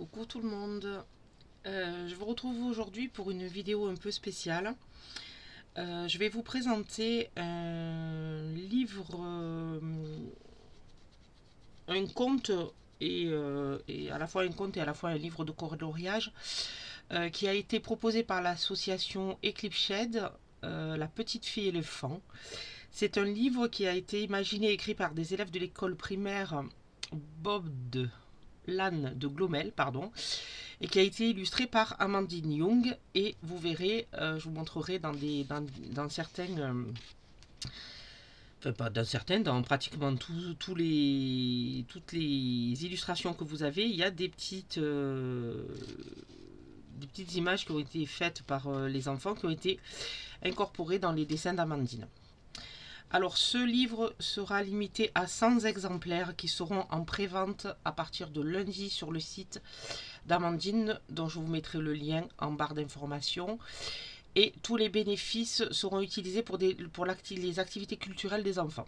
Coucou tout le monde, je vous retrouve aujourd'hui pour une vidéo un peu spéciale. Je vais vous présenter un livre, un conte et à la fois un conte et à la fois un livre de coloriage qui a été proposé par l'association Eclipse Shade, La petite fille et le fan. C'est un livre qui a été imaginé et écrit par des élèves de l'école primaire Bob de Lannes de Glomel, pardon, et qui a été illustré par Amandine Young. Et vous verrez, je vous montrerai dans certains, enfin pas dans certaines, dans pratiquement toutes les illustrations que vous avez, il y a des petites images qui ont été faites par les enfants, qui ont été incorporées dans les dessins d'Amandine. Alors ce livre sera limité à 100 exemplaires qui seront en pré-vente à partir de lundi sur le site d'Amandine, dont je vous mettrai le lien en barre d'informations. Et tous les bénéfices seront utilisés pour les activités culturelles des enfants.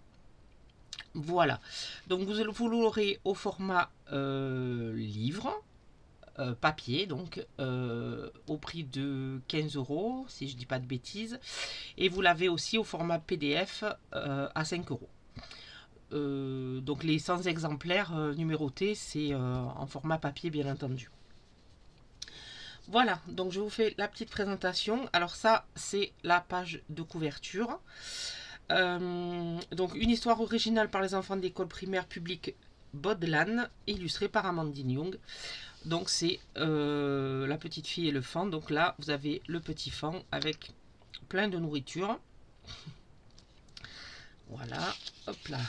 Voilà, donc vous l'aurez au format livre, papier, donc au prix de 15 €, si je ne dis pas de bêtises. Et vous l'avez aussi au format PDF à 5 €. Donc les 100 exemplaires numérotés, c'est en format papier, bien entendu. Voilà, donc je vous fais la petite présentation. Alors ça, c'est la page de couverture. Donc une histoire originale par les enfants d'école primaire publique Bodlan, illustrée par Amandine Young. Donc c'est la petite fille et le fan. Donc là, vous avez le petit fan avec plein de nourriture. Voilà, hop là.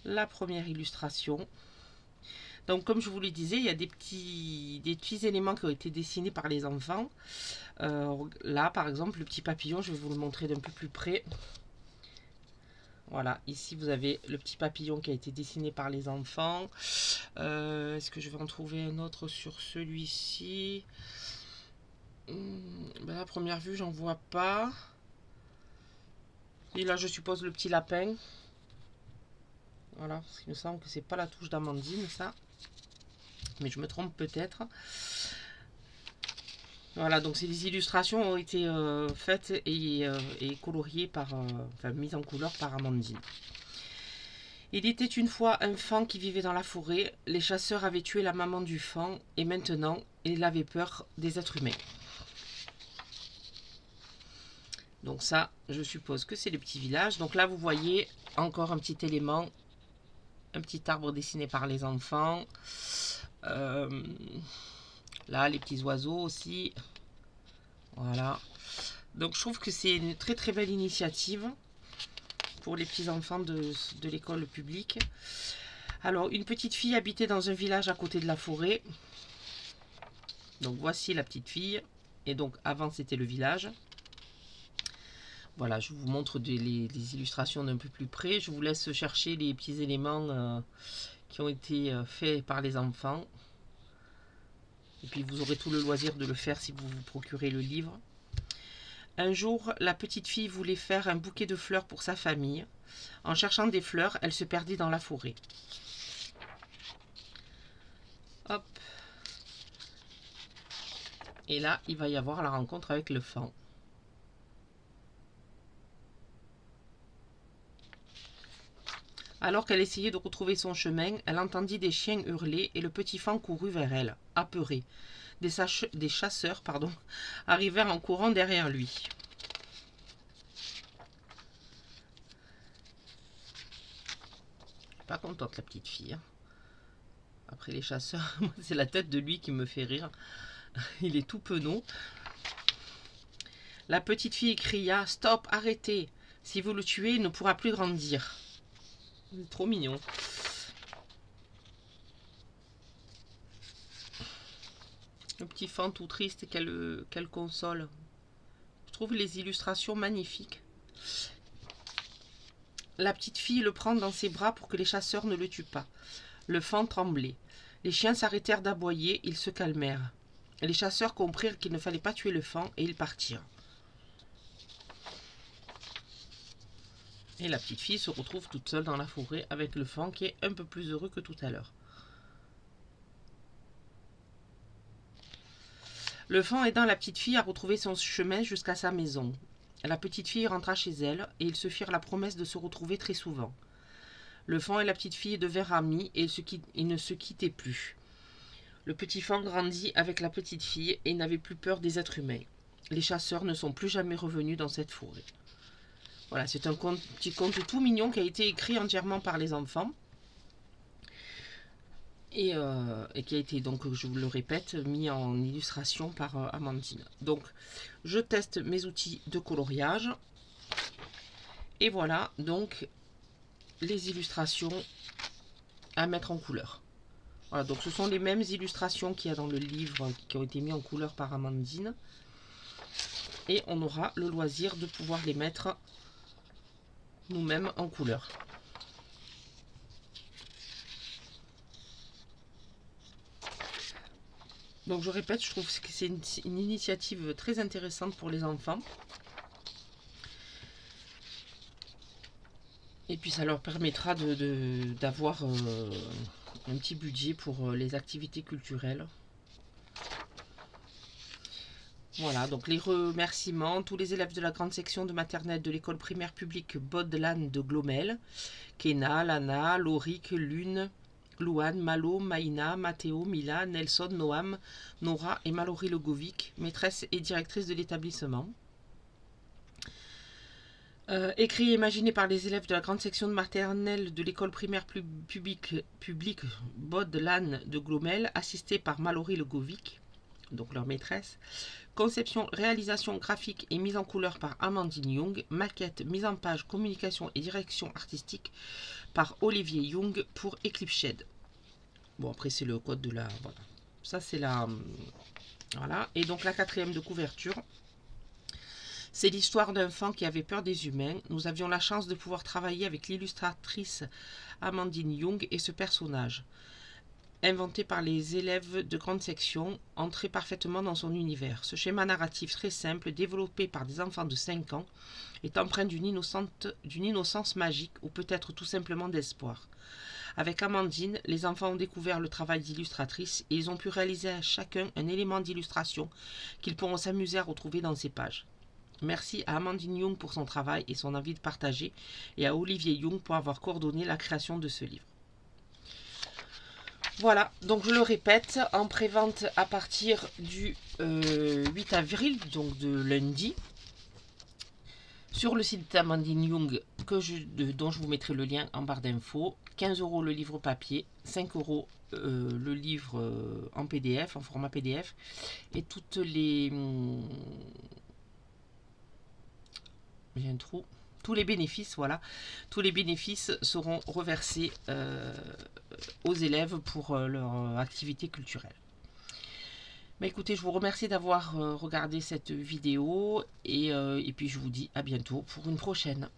La première illustration. Donc comme je vous le disais, il y a des petits éléments qui ont été dessinés par les enfants. Là par exemple, le petit papillon, je vais vous le montrer d'un peu plus près. Voilà, ici vous avez le petit papillon qui a été dessiné par les enfants. Est-ce que je vais en trouver un autre sur celui-ci? Ben, à première vue, j'en vois pas. Et là, je suppose le petit lapin. Voilà, parce qu'il me semble que c'est pas la touche d'Amandine, ça. Mais je me trompe peut-être. Voilà, donc ces illustrations ont été faites et coloriées enfin mises en couleur par Amandine. Il était une fois un fan qui vivait dans la forêt. Les chasseurs avaient tué la maman du fan et maintenant il avait peur des êtres humains. Donc ça, je suppose que c'est le petit village. Donc là, vous voyez encore un petit élément, un petit arbre dessiné par les enfants. Là, les petits oiseaux aussi. Voilà. Donc je trouve que c'est une très très belle initiative pour les petits enfants de l'école publique. Alors, une petite fille habitait dans un village à côté de la forêt. Donc voici la petite fille. Et donc avant c'était le village. Voilà, je vous montre les illustrations d'un peu plus près. Je vous laisse chercher les petits éléments qui ont été faits par les enfants. Et puis vous aurez tout le loisir de le faire si vous vous procurez le livre. Un jour, la petite fille voulait faire un bouquet de fleurs pour sa famille. En cherchant des fleurs, elle se perdit dans la forêt. Hop. Et là, il va y avoir la rencontre avec le fan. Alors qu'elle essayait de retrouver son chemin, elle entendit des chiens hurler et le petit fan courut vers elle, apeuré. Des chasseurs arrivèrent en courant derrière lui. Pas contente la petite fille. Après les chasseurs, c'est la tête de lui qui me fait rire. Il est tout penaud. La petite fille cria « Stop, arrêtez! Si vous le tuez, il ne pourra plus grandir. » C'est trop mignon. Le petit fan tout triste qu'elle console. Je trouve les illustrations magnifiques. La petite fille le prend dans ses bras pour que les chasseurs ne le tuent pas. Le fan tremblait. Les chiens s'arrêtèrent d'aboyer, ils se calmèrent. Les chasseurs comprirent qu'il ne fallait pas tuer le fan et ils partirent. Et la petite fille se retrouve toute seule dans la forêt avec le fan qui est un peu plus heureux que tout à l'heure. Le fan aidant la petite fille à retrouver son chemin jusqu'à sa maison. La petite fille rentra chez elle et ils se firent la promesse de se retrouver très souvent. Le fan et la petite fille devinrent amis et ils ne se quittaient plus. Le petit fan grandit avec la petite fille et n'avait plus peur des êtres humains. Les chasseurs ne sont plus jamais revenus dans cette forêt. Voilà, c'est un petit conte tout mignon qui a été écrit entièrement par les enfants. Et qui a été, donc je vous le répète, mis en illustration par Amandine. Donc je teste mes outils de coloriage. Et voilà donc les illustrations à mettre en couleur. Voilà, donc ce sont les mêmes illustrations qu'il y a dans le livre qui ont été mis en couleur par Amandine. Et on aura le loisir de pouvoir les mettre nous-mêmes en couleur. Donc je répète, je trouve que c'est une initiative très intéressante pour les enfants. Et puis ça leur permettra d'avoir un petit budget pour les activités culturelles. Voilà, donc les remerciements, tous les élèves de la grande section de maternelle de l'école primaire publique Bodlan de Glomel, Kena, Lana, Lauric, Lune, Louane, Malo, Maïna, Mathéo, Mila, Nelson, Noam, Nora et Mallory Legovic, maîtresse et directrice de l'établissement. Écrit et imaginé par les élèves de la grande section de maternelle de l'école primaire publique Bodlan de Glomel, assisté par Mallory Legovic, donc leur maîtresse. Conception, réalisation graphique et mise en couleur par Amandine Young. Maquette, mise en page, communication et direction artistique par Olivier Young pour Eclipse Shade. Bon, après c'est le code de la... Voilà. Ça c'est la... Voilà. Et donc la quatrième de couverture. C'est l'histoire d'un fan qui avait peur des humains. Nous avions la chance de pouvoir travailler avec l'illustratrice Amandine Young et ce personnage. Inventé par les élèves de grande section, entrait parfaitement dans son univers. Ce schéma narratif très simple, développé par des enfants de 5 ans, est empreint d'une innocence magique ou peut-être tout simplement d'espoir. Avec Amandine, les enfants ont découvert le travail d'illustratrice et ils ont pu réaliser à chacun un élément d'illustration qu'ils pourront s'amuser à retrouver dans ces pages. Merci à Amandine Young pour son travail et son envie de partager, et à Olivier Young pour avoir coordonné la création de ce livre. Voilà, donc je le répète, en prévente à partir du 8 avril, donc de lundi, sur le site d'Amandine Young, dont je vous mettrai le lien en barre d'infos. 15 € le livre papier, 5 € le livre en PDF, en format PDF, et toutes les... J'ai un trou. Tous les bénéfices, voilà, tous les bénéfices seront reversés aux élèves pour leur activité culturelle. Mais écoutez, je vous remercie d'avoir regardé cette vidéo et puis je vous dis à bientôt pour une prochaine.